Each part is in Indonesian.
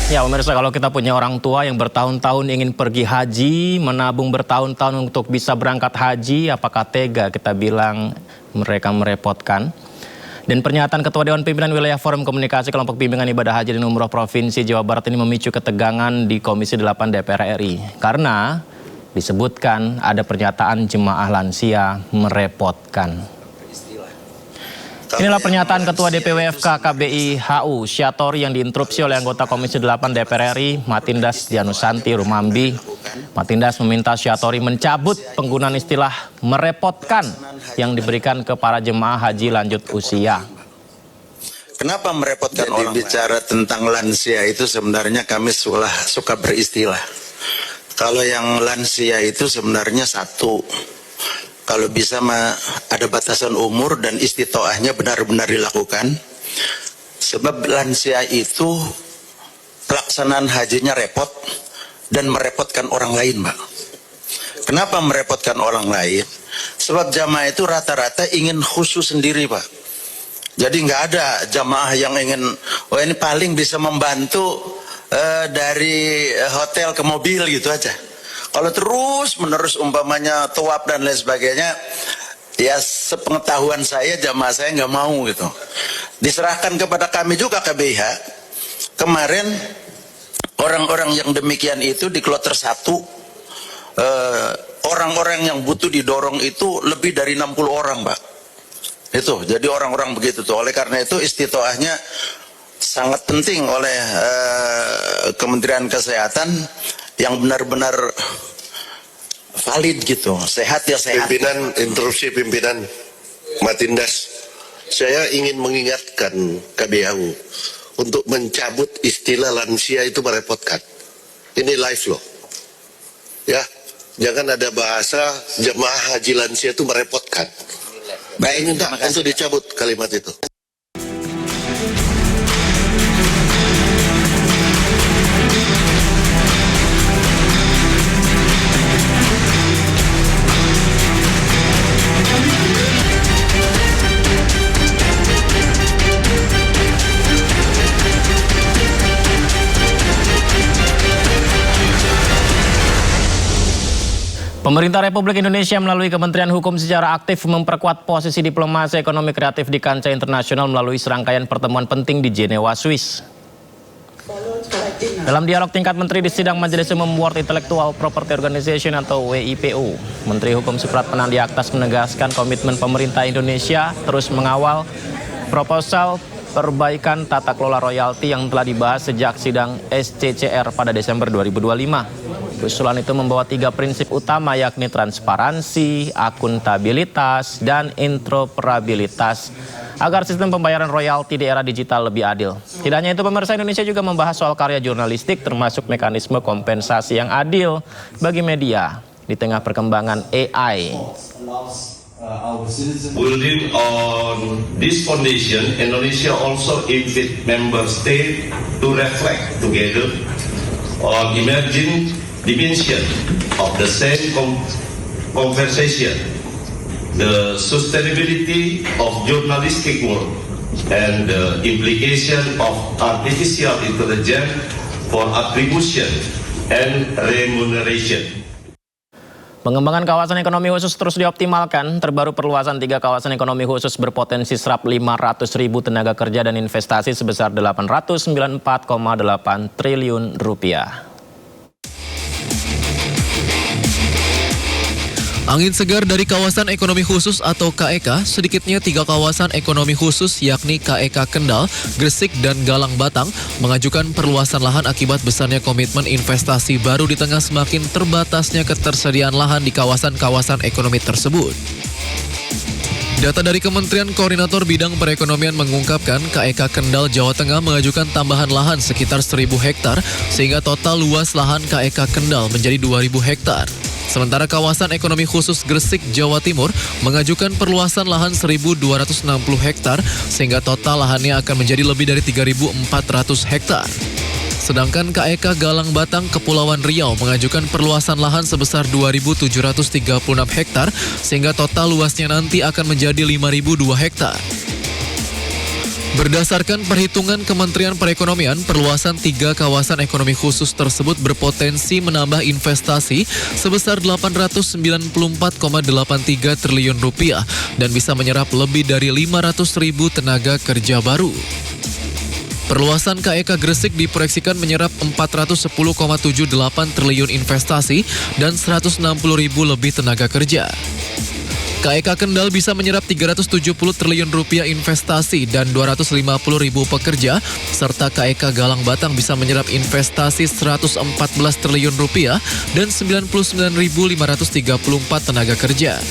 Ya pemirsa, kalau kita punya orang tua yang bertahun-tahun ingin pergi haji, menabung bertahun-tahun untuk bisa berangkat haji, apakah tega kita bilang mereka merepotkan? Dan pernyataan Ketua Dewan Pimpinan Wilayah Forum Komunikasi Kelompok Bimbingan Ibadah Haji dan Umroh Provinsi Jawa Barat ini memicu ketegangan di Komisi 8 DPR RI. Karena disebutkan ada pernyataan jemaah lansia merepotkan. Inilah pernyataan Ketua DPW FK KBI HU Syatori yang diinterupsi oleh anggota Komisi 8 DPR RI Matindas Janusanti Rumambi. Matindas meminta Syatori mencabut penggunaan istilah merepotkan yang diberikan ke para jemaah haji lanjut usia. Kenapa merepotkan orang? Bicara tentang lansia itu sebenarnya kami suka beristilah. Kalau yang lansia itu sebenarnya satu. Kalau bisa ada batasan umur dan istitoahnya benar-benar dilakukan. Sebab lansia itu pelaksanaan hajinya repot dan merepotkan orang lain, Mbak. Kenapa merepotkan orang lain? Sebab jamaah itu rata-rata ingin khusyuk sendiri, Pak. Jadi nggak ada jamaah yang ingin, ini paling bisa membantu dari hotel ke mobil gitu aja. Kalau terus menerus umpamanya tawaf dan lain sebagainya, ya sepengetahuan saya jamaah saya nggak mau gitu. Diserahkan kepada kami juga KBIH. Kemarin orang-orang yang demikian itu di kloter 1, orang-orang yang butuh didorong itu lebih dari 60 orang, Pak. Itu, jadi orang-orang begitu tuh. Oleh karena itu istitoahnya sangat penting oleh Kementerian Kesehatan yang benar-benar valid gitu, sehat ya sehat. Pimpinan, interupsi pimpinan Matindas, saya ingin mengingatkan KBHU untuk mencabut istilah lansia itu merepotkan. Ini live loh, ya, jangan ada bahasa jemaah haji lansia itu merepotkan. Baik, minta untuk dicabut kalimat itu. Pemerintah Republik Indonesia melalui Kementerian Hukum secara aktif memperkuat posisi diplomasi ekonomi kreatif di kancah internasional melalui serangkaian pertemuan penting di Jenewa, Swiss. Dalam dialog tingkat menteri di sidang Majelis Umum World Intellectual Property Organization atau WIPO, Menteri Hukum Suprat Panandi Aktas menegaskan komitmen pemerintah Indonesia terus mengawal proposal perbaikan tata kelola royalti yang telah dibahas sejak sidang SCCR pada Desember 2025. Usulan itu membawa 3 prinsip utama yakni transparansi, akuntabilitas, dan interoperabilitas agar sistem pembayaran royalti di era digital lebih adil. Tidak hanya itu, pemirsa, Indonesia juga membahas soal karya jurnalistik termasuk mekanisme kompensasi yang adil bagi media di tengah perkembangan AI. Building on this foundation, Indonesia also invite member states to reflect together on emerging dimension of the same conversation, the sustainability of journalistic work and the implication of artificial intelligence for attribution and remuneration. Pengembangan kawasan ekonomi khusus terus dioptimalkan. Terbaru perluasan 3 kawasan ekonomi khusus berpotensi serap 500.000 tenaga kerja dan investasi sebesar 894,8 triliun rupiah. Angin segar dari kawasan ekonomi khusus atau KEK, sedikitnya 3 kawasan ekonomi khusus yakni KEK Kendal, Gresik, dan Galang Batang mengajukan perluasan lahan akibat besarnya komitmen investasi baru di tengah semakin terbatasnya ketersediaan lahan di kawasan-kawasan ekonomi tersebut. Data dari Kementerian Koordinator Bidang Perekonomian mengungkapkan KEK Kendal, Jawa Tengah mengajukan tambahan lahan sekitar 1.000 hektar sehingga total luas lahan KEK Kendal menjadi 2.000 hektar. Sementara kawasan ekonomi khusus Gresik, Jawa Timur mengajukan perluasan lahan 1.260 hektar sehingga total lahannya akan menjadi lebih dari 3.400 hektar. Sedangkan KEK Galang Batang, Kepulauan Riau mengajukan perluasan lahan sebesar 2.736 hektar sehingga total luasnya nanti akan menjadi 5.002 hektar. Berdasarkan perhitungan Kementerian Perekonomian, perluasan 3 kawasan ekonomi khusus tersebut berpotensi menambah investasi sebesar 894,83 triliun rupiah dan bisa menyerap lebih dari 500.000 tenaga kerja baru. Perluasan KEK Gresik diproyeksikan menyerap 410,78 triliun investasi dan 160.000 lebih tenaga kerja. KEK Kendal bisa menyerap 370 triliun rupiah investasi dan 250.000 pekerja, serta KEK Galang Batang bisa menyerap investasi 114 triliun rupiah dan 99.534 tenaga kerja.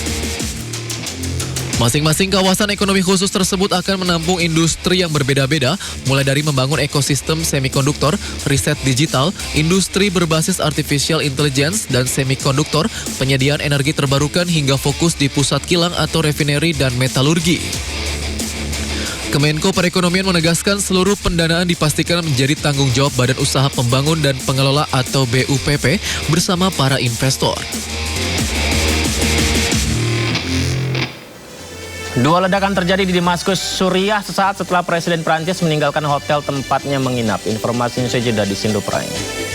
Masing-masing kawasan ekonomi khusus tersebut akan menampung industri yang berbeda-beda, mulai dari membangun ekosistem semikonduktor, riset digital, industri berbasis artificial intelligence dan semikonduktor, penyediaan energi terbarukan hingga fokus di pusat kilang atau refinery dan metalurgi. Kemenko Perekonomian menegaskan seluruh pendanaan dipastikan menjadi tanggung jawab Badan Usaha Pembangun dan Pengelola atau BUPP bersama para investor. Dua ledakan terjadi di Damaskus, Suriah sesaat setelah Presiden Prancis meninggalkan hotel tempatnya menginap. Informasinya saja di Sindo Prime.